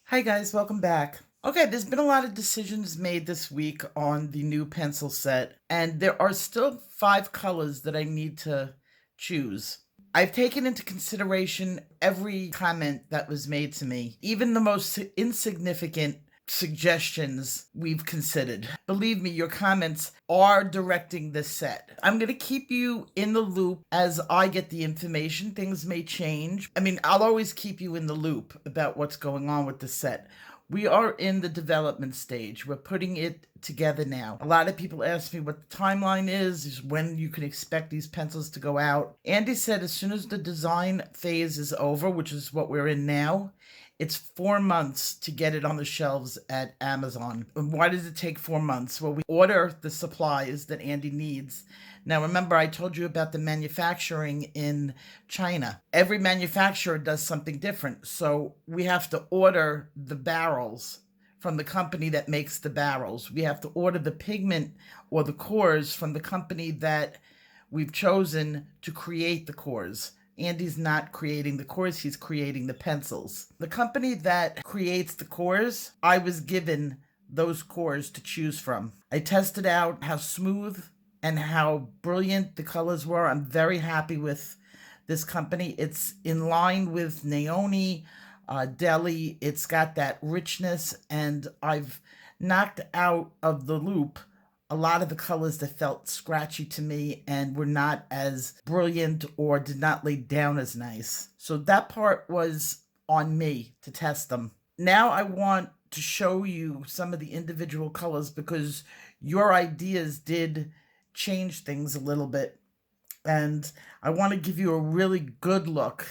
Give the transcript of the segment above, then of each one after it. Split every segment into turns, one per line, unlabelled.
Hi guys, welcome back. Okay, there's been a lot of decisions made this week on the new pencil set, and there are still 5 colors that I need to choose. I've taken into consideration every comment that was made to me, even the most insignificant suggestions we've considered. Believe me, your comments are directing this set. I'm going to keep you in the loop as I get the information. Things may change. I mean, I'll always keep you in the loop about what's going on with the set. We are in the development stage. We're putting it together now. A lot of people ask me what the timeline is when you can expect these pencils to go out. Andy said as soon as the design phase is over, which is what we're in now, it's 4 months to get it on the shelves at Amazon. And why does it take 4 months? Well, we order the supplies that Andy needs. Now, remember, I told you about the manufacturing in China. Every manufacturer does something different. So we have to order the barrels from the company that makes the barrels. We have to order the pigment or the cores from the company that we've chosen to create the cores. Andy's not creating the cores, he's creating the pencils. The company that creates the cores, I was given those cores to choose from. I tested out how smooth and how brilliant the colors were. I'm very happy with this company. It's in line with Naoni, Deli. It's got that richness, and I've knocked out of the loop a lot of the colors that felt scratchy to me and were not as brilliant or did not lay down as nice. So that part was on me to test them. Now I want to show you some of the individual colors because your ideas did change things a little bit. And I want to give you a really good look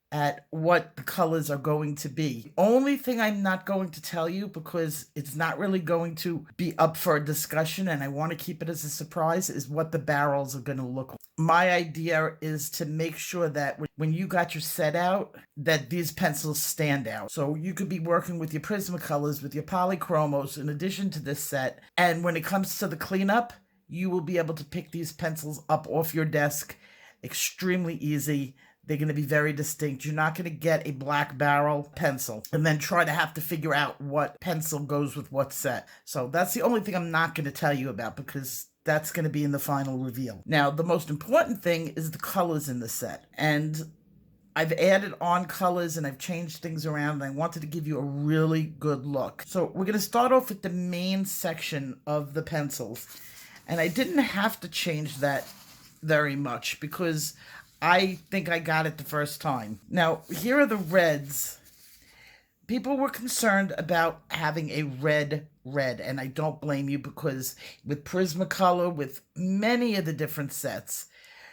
at what the colors are going to be. The only thing I'm not going to tell you, because it's not really going to be up for a discussion and I want to keep it as a surprise, is what the barrels are going to look like. My idea is to make sure that when you got your set out, that these pencils stand out. So you could be working with your Prismacolors, with your Polychromos in addition to this set, and when it comes to the cleanup, you will be able to pick these pencils up off your desk extremely easy. They're going to be very distinct. You're not going to get a black barrel pencil and then try to have to figure out what pencil goes with what set. So that's the only thing I'm not going to tell you about because that's going to be in the final reveal. Now, the most important thing is the colors in the set. And I've added on colors and I've changed things around, and I wanted to give you a really good look. So we're going to start off with the main section of the pencils. And I didn't have to change that very much because I think I got it the first time. Now, here are the reds. People were concerned about having a red, and I don't blame you because with Prismacolor, with many of the different sets,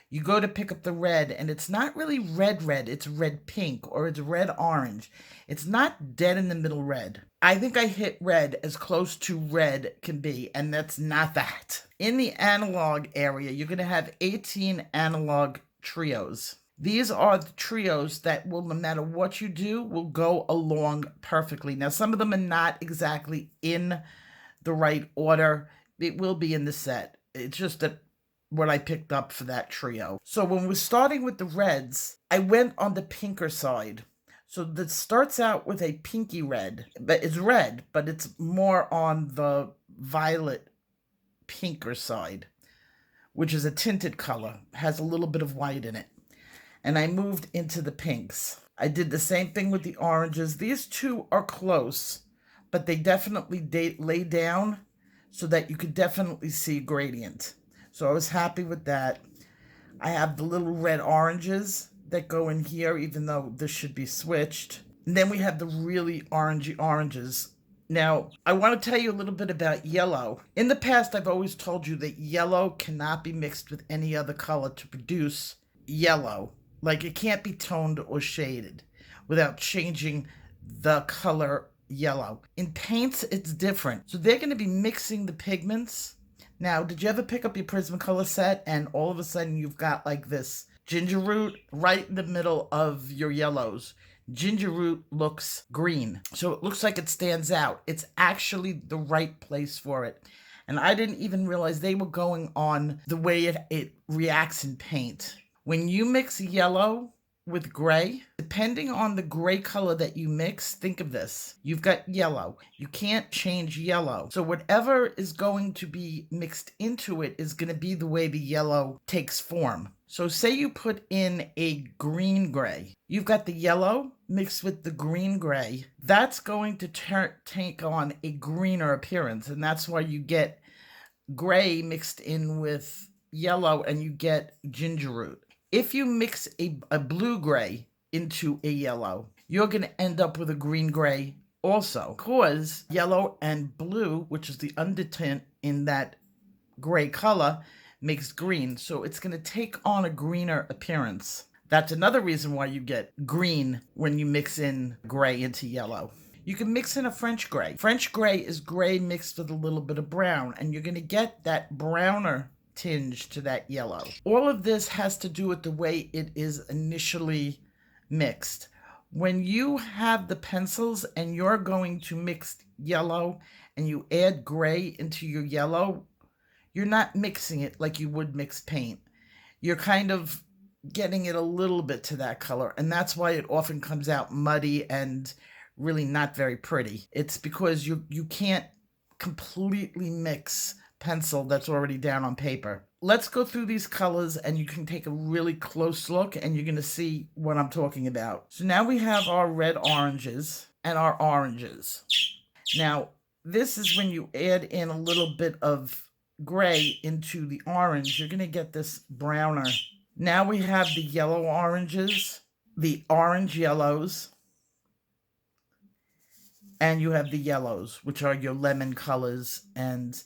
you go to pick up the red, and it's not really red, it's red pink, or it's red orange. It's not dead in the middle red. I think I hit red as close to red can be, and that's not that. In the analog area, you're going to have 18 analog trios. These are the trios that will, no matter what you do, will go along perfectly. Now, some of them are not exactly in the right order. It will be in the set. It's just that what I picked up for that trio. So when we're starting with the reds, I went on the pinker side. So that starts out with a pinky red, but it's red, but it's more on the violet pinker side, which is a tinted color, has a little bit of white in it. And I moved into the pinks. I did the same thing with the oranges. These two are close, but they definitely lay down so that you could definitely see gradient. So I was happy with that. I have the little red oranges that go in here, even though this should be switched. And then we have the really orangey oranges. Now, I want to tell you a little bit about yellow. In the past, I've always told you that yellow cannot be mixed with any other color to produce yellow. Like, it can't be toned or shaded without changing the color yellow. In paints, it's different. So they're going to be mixing the pigments. Now, did you ever pick up your Prismacolor set and all of a sudden you've got like this ginger root right in the middle of your yellows? Ginger root looks green, so it looks like it stands out. It's actually the right place for it. And I didn't even realize they were going on the way it reacts in paint. When you mix yellow with gray, depending on the gray color that you mix, think of this. You've got yellow. You can't change yellow. So whatever is going to be mixed into it is going to be the way the yellow takes form. So say you put in a green gray. You've got the yellow mixed with the green gray. That's going to take on a greener appearance. And that's why you get gray mixed in with yellow and you get ginger root. If you mix a blue gray into a yellow, you're going to end up with a green gray also, because yellow and blue, which is the undertint in that gray color, makes green. So it's going to take on a greener appearance. That's another reason why you get green when you mix in gray into yellow. You can mix in a French gray. French gray is gray mixed with a little bit of brown, and you're going to get that browner tinge to that yellow. All of this has to do with the way it is initially mixed. When you have the pencils and you're going to mix yellow and you add gray into your yellow, you're not mixing it like you would mix paint. You're kind of getting it a little bit to that color, and that's why it often comes out muddy and really not very pretty. It's because you can't completely mix pencil that's already down on paper. Let's go through these colors and you can take a really close look and you're going to see what I'm talking about. So now we have our red oranges and our oranges. Now, this is when you add in a little bit of gray into the orange, you're going to get this browner. Now we have the yellow oranges, the orange yellows, and you have the yellows, which are your lemon colors. And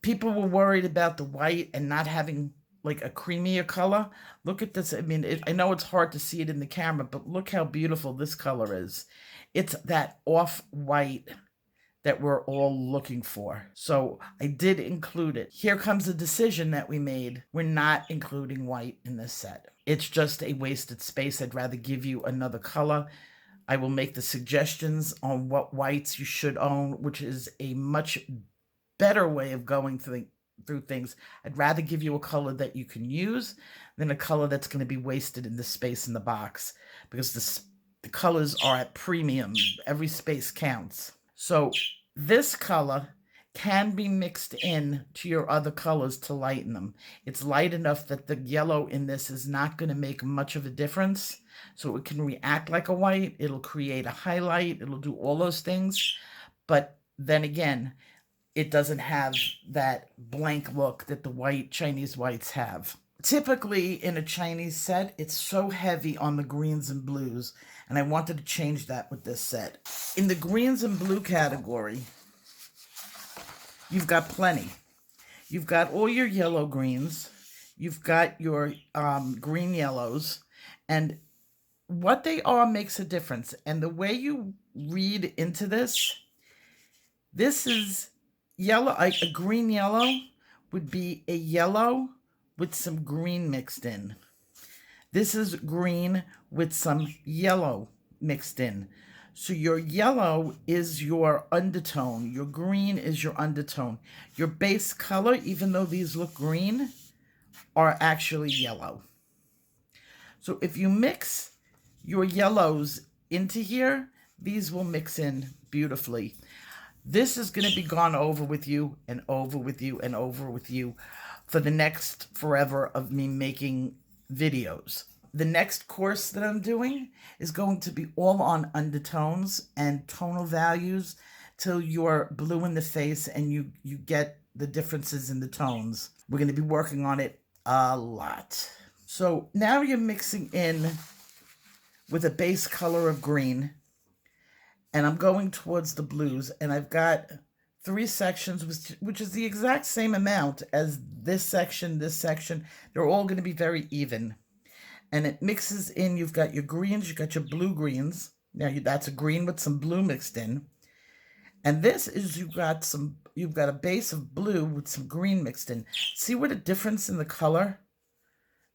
people were worried about the white and not having like a creamier color. Look at this. I mean, I know it's hard to see it in the camera, but look how beautiful this color is. It's that off-white that we're all looking for. So I did include it. Here comes a decision that we made. We're not including white in this set. It's just a wasted space. I'd rather give you another color. I will make the suggestions on what whites you should own, which is a much better way of going through things. I'd rather give you a color that you can use than a color that's going to be wasted in the space in the box, because the colors are at premium. Every space counts. So this color can be mixed in to your other colors to lighten them. It's light enough that the yellow in this is not going to make much of a difference. So it can react like a white. It'll create a highlight. It'll do all those things. But then again, it doesn't have that blank look that the white Chinese whites have. Typically in a Chinese set, it's so heavy on the greens and blues, and I wanted to change that with this set. In the greens and blue category, you've got plenty. You've got all your yellow greens, you've got your green yellows, and what they are makes a difference. And the way you read into this is yellow. A green yellow would be a yellow with some green mixed in. This is green with some yellow mixed in. So your yellow is your undertone. Your green is your undertone. Your base color, even though these look green, are actually yellow. So if you mix your yellows into here, these will mix in beautifully. This is going to be gone over with you and over with you and over with you for the next forever of me making videos. The next course that I'm doing is going to be all on undertones and tonal values till you're blue in the face and you get the differences in the tones. We're going to be working on it a lot. So now you're mixing in with a base color of green, and I'm going towards the blues, and I've got 3 sections, which is the exact same amount as this section, this section. They're all going to be very even. And it mixes in, you've got your greens, you've got your blue greens. Now that's a green with some blue mixed in. And this is, you've got a base of blue with some green mixed in. See what a difference in the color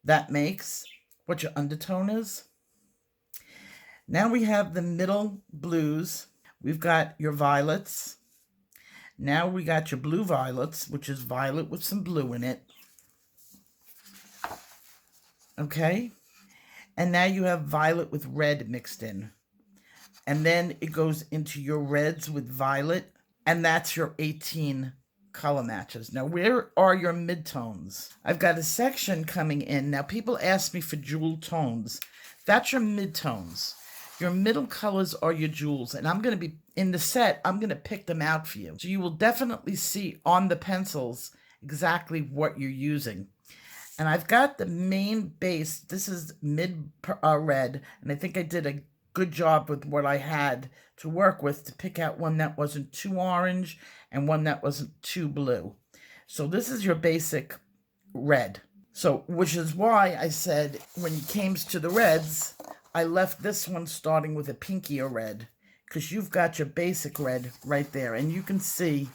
that makes, what your undertone is? Now we have the middle blues. We've got your violets. Now we got your blue violets, which is violet with some blue in it. Okay. And now you have violet with red mixed in. And then it goes into your reds with violet. And that's your 18 color matches. Now, where are your midtones? I've got a section coming in. Now, people ask me for jewel tones. That's your midtones. Your middle colors are your jewels. And I'm going to be, in the set, I'm going to pick them out for you. So you will definitely see on the pencils exactly what you're using. And I've got the main base. This is mid red. And I think I did a good job with what I had to work with to pick out one that wasn't too orange and one that wasn't too blue. So this is your basic red. So, which is why I said when it came to the reds, I left this one starting with a pinkier red, because you've got your basic red right there. And you can see,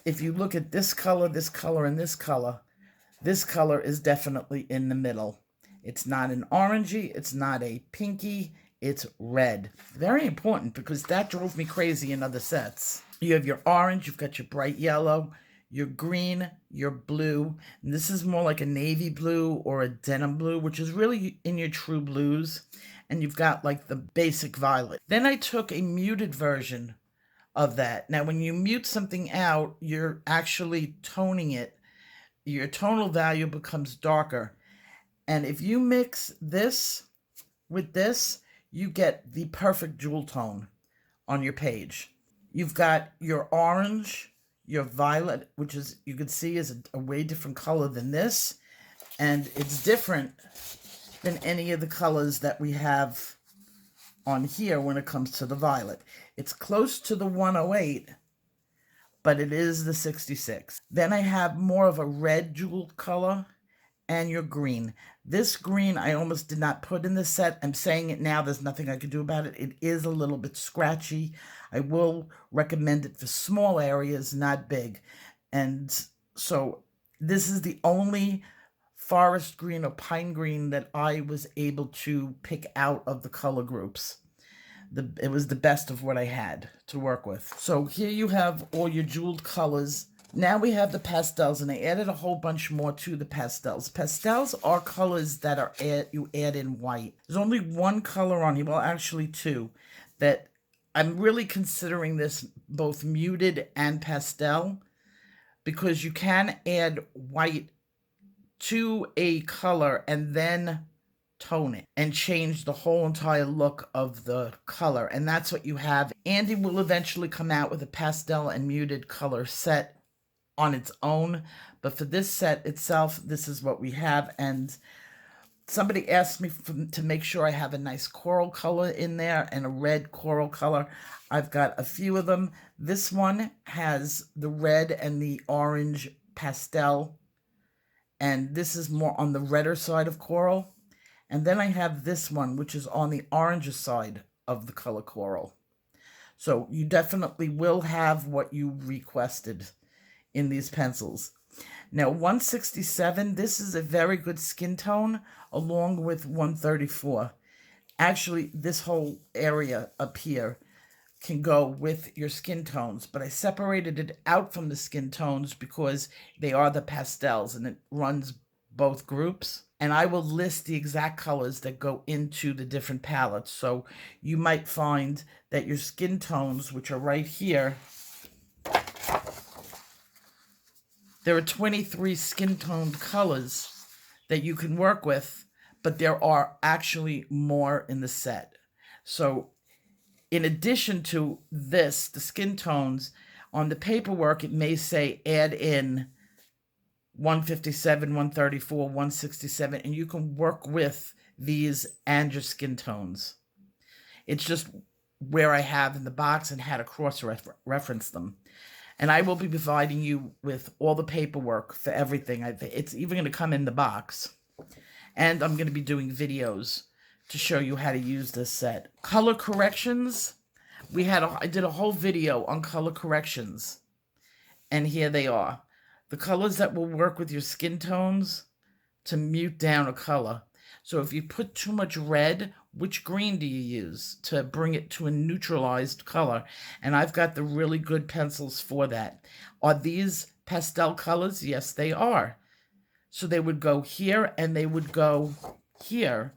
if you look at this color, and this color is definitely in the middle. It's not an orangey, it's not a pinky, it's red. Very important, because that drove me crazy in other sets. You have your orange, you've got your bright yellow, your green, your blue, and this is more like a navy blue or a denim blue, which is really in your true blues, and you've got like the basic violet. Then I took a muted version of that. Now, when you mute something out, you're actually toning it. Your tonal value becomes darker. And if you mix this with this, you get the perfect jewel tone on your page. You've got your orange, your violet, which is, you can see, is a way different color than this. And it's different than any of the colors that we have on here when it comes to the violet. It's close to the 108, but it is the 66. Then I have more of a red jewel color and your green. This green I almost did not put in the set. I'm saying it now. There's nothing I can do about it. It is a little bit scratchy. I will recommend it for small areas, not big. And so this is the only forest green or pine green that I was able to pick out of the color groups. It was the best of what I had to work with. So here you have all your jeweled colors. Now we have the pastels, and I added a whole bunch more to the pastels. Pastels are colors that are you add in white. There's only one color on here, well, actually two, that I'm really considering this both muted and pastel, because you can add white to a color and then tone it and change the whole entire look of the color. And that's what you have. Andy will eventually come out with a pastel and muted color set on its own, but for this set itself, this is what we have. And somebody asked me to make sure I have a nice coral color in there and a red coral color. I've got a few of them. This one has the red and the orange pastel, and this is more on the redder side of coral. And then I have this one, which is on the orange side of the color coral. So you definitely will have what you requested in these pencils. Now, 167, this is a very good skin tone, along with 134. Actually, this whole area up here can go with your skin tones, but I separated it out from the skin tones because they are the pastels, and it runs both groups. And I will list the exact colors that go into the different palettes. So you might find that your skin tones, which are right here, there are 23 skin-toned colors that you can work with, but there are actually more in the set. So in addition to this, the skin tones, on the paperwork, it may say add in 157, 134, 167, and you can work with these and your skin tones. It's just where I have in the box and how to cross-reference them. And I will be providing you with all the paperwork for everything. It's even going to come in the box. And I'm going to be doing videos to show you how to use this set. Color corrections. I did a whole video on color corrections. And here they are. The colors that will work with your skin tones to mute down a color. So if you put too much red, which green do you use to bring it to a neutralized color? And I've got the really good pencils for that. Are these pastel colors? Yes, they are. So they would go here, and they would go here,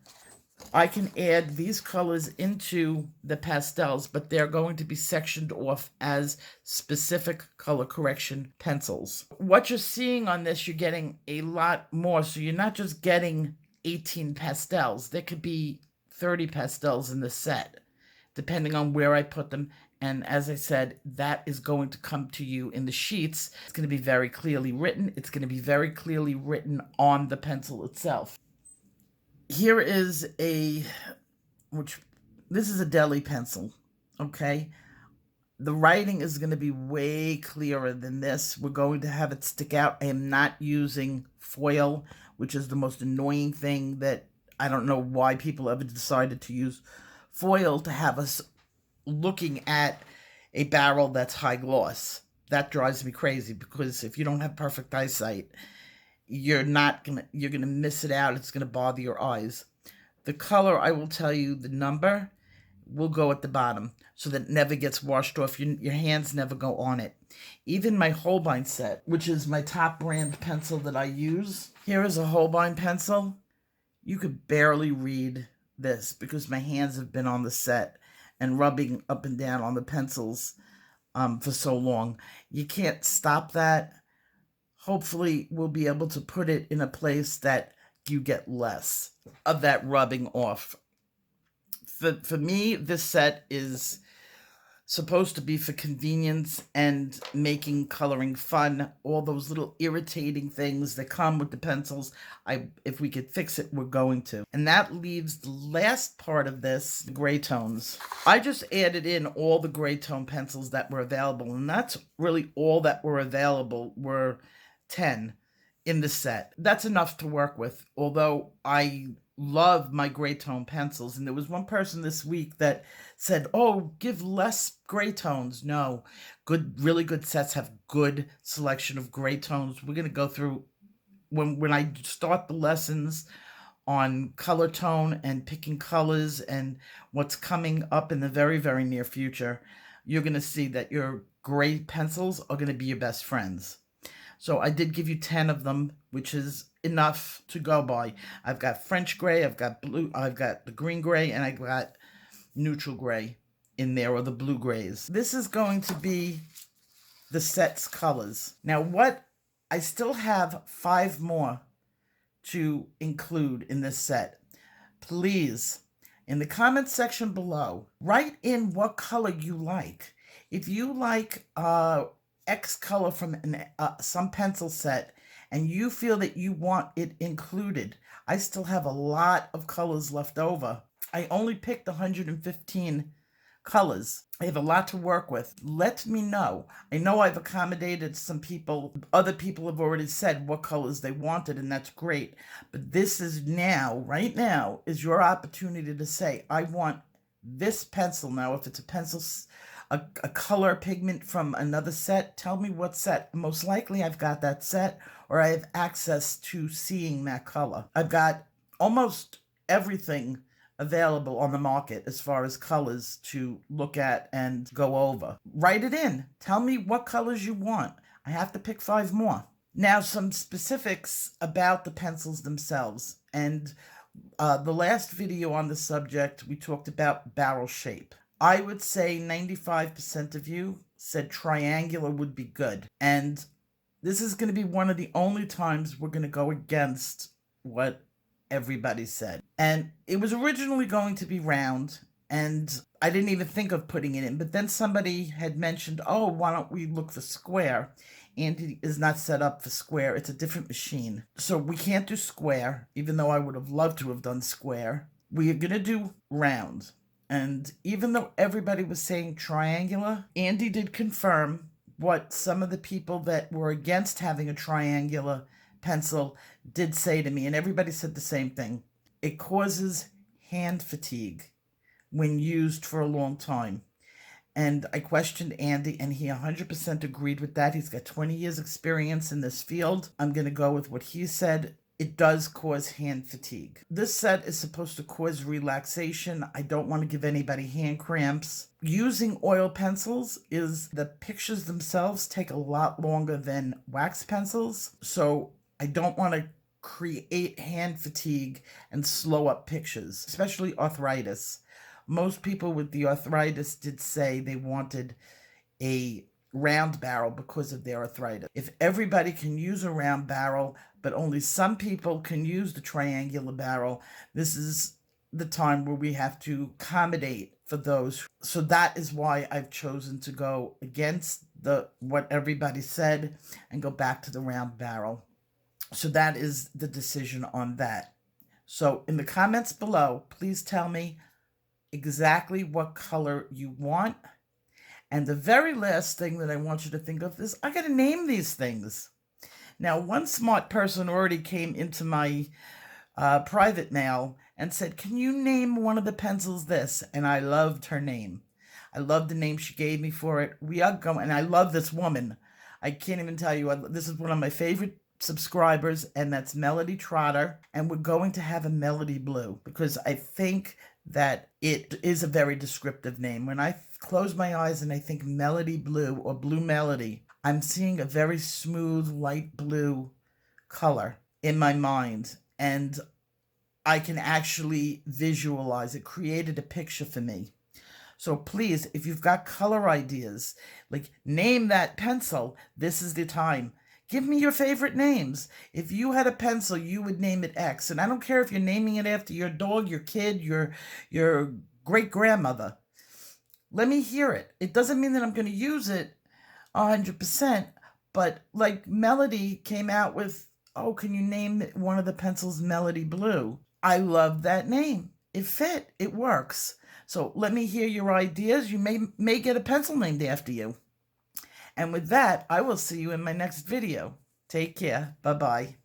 I can add these colors into the pastels, but they're going to be sectioned off as specific color correction pencils. What you're seeing on this, you're getting a lot more. So you're not just getting 18 pastels. There could be 30 pastels in the set, depending on where I put them. And as I said, that is going to come to you in the sheets. It's going to be very clearly written. It's going to be very clearly written on the pencil itself. Here is this is a Deli pencil, okay? The writing is going to be way clearer than this. We're going to have it stick out. I am not using foil, which is the most annoying thing that I don't know why people ever decided to use foil to have us looking at a barrel that's high gloss. That drives me crazy, because if you don't have perfect eyesight, you're gonna miss it out. It's gonna bother your eyes. The color, I will tell you, the number will go at the bottom so that it never gets washed off. Your hands never go on it. Even my Holbein set, which is my top brand pencil that I use. Here is a Holbein pencil. You could barely read this because my hands have been on the set and rubbing up and down on the pencils for so long. You can't stop that. Hopefully, we'll be able to put it in a place that you get less of that rubbing off. For me, this set is supposed to be for convenience and making coloring fun. All those little irritating things that come with the pencils, if we could fix it, we're going to. And that leaves the last part of this, the gray tones. I just added in all the gray tone pencils that were available, and that's really all that were available, were 10 in the set. That's enough to work with, although I love my gray tone pencils. And there was one person this week that said, oh, give less gray tones. No, really good sets have good selection of gray tones. We're going to go through, when I start the lessons on color tone and picking colors and what's coming up in the very, very near future, you're going to see that your gray pencils are going to be your best friends. So I did give you 10 of them, which is enough to go by. I've got French gray, I've got blue, I've got the green gray, and I've got neutral gray in there, or the blue grays. This is going to be the set's colors. Now, I still have 5 more to include in this set. Please, in the comment section below, write in what color you like. If you like X color from some pencil set and you feel that you want it included, I still have a lot of colors left over. I only picked 115 colors. I have a lot to work with. Let me know. I know I've accommodated some people. Other people have already said what colors they wanted, and that's great. But this is now, right now, is your opportunity to say, I want this pencil. Now, if it's a pencil, a color pigment from another set, tell me what set. Most likely I've got that set, or I have access to seeing that color. I've got almost everything available on the market as far as colors to look at and go over. Write it in. Tell me what colors you want. I have to pick 5 more. Now, some specifics about the pencils themselves. And the last video on the subject, we talked about barrel shape. I would say 95% of you said triangular would be good. And this is going to be one of the only times we're going to go against what everybody said. And it was originally going to be round, and I didn't even think of putting it in. But then somebody had mentioned, oh, why don't we look for square? And it is not set up for square. It's a different machine. So we can't do square, even though I would have loved to have done square. We are going to do round. And even though everybody was saying triangular, Andy did confirm what some of the people that were against having a triangular pencil did say to me, and everybody said the same thing. It causes hand fatigue when used for a long time. And I questioned Andy, and he 100% agreed with that. He's got 20 years experience in this field. I'm going to go with what he said. It does cause hand fatigue. This set is supposed to cause relaxation. I don't want to give anybody hand cramps. Using oil pencils the pictures themselves take a lot longer than wax pencils. So I don't want to create hand fatigue and slow up pictures, especially arthritis. Most people with the arthritis did say they wanted a round barrel because of their arthritis. If everybody can use a round barrel, but only some people can use the triangular barrel, this is the time where we have to accommodate for those. So that is why I've chosen to go against what everybody said and go back to the round barrel. So that is the decision on that. So in the comments below, please tell me exactly what color you want. And the very last thing that I want you to think of is I got to name these things. Now, one smart person already came into my private mail and said, can you name one of the pencils this? And I loved her name. I loved the name she gave me for it. We are going, and I love this woman. I can't even tell you, this is one of my favorite subscribers, and that's Melody Trotter. And we're going to have a Melody Blue because I think that it is a very descriptive name. When I close my eyes and I think Melody Blue or Blue Melody, I'm seeing a very smooth light blue color in my mind, and I can actually visualize it. Created a picture for me. So please, if you've got color ideas, like name that pencil, this is the time. Give me your favorite names. If you had a pencil, you would name it X. And I don't care if you're naming it after your dog, your kid, your great-grandmother. Let me hear it. It doesn't mean that I'm going to use it 100%, but like Melody came out with, oh, can you name one of the pencils Melody Blue? I love that name. It fit. It works. So let me hear your ideas. You may get a pencil named after you. And with that, I will see you in my next video. Take care. Bye-bye.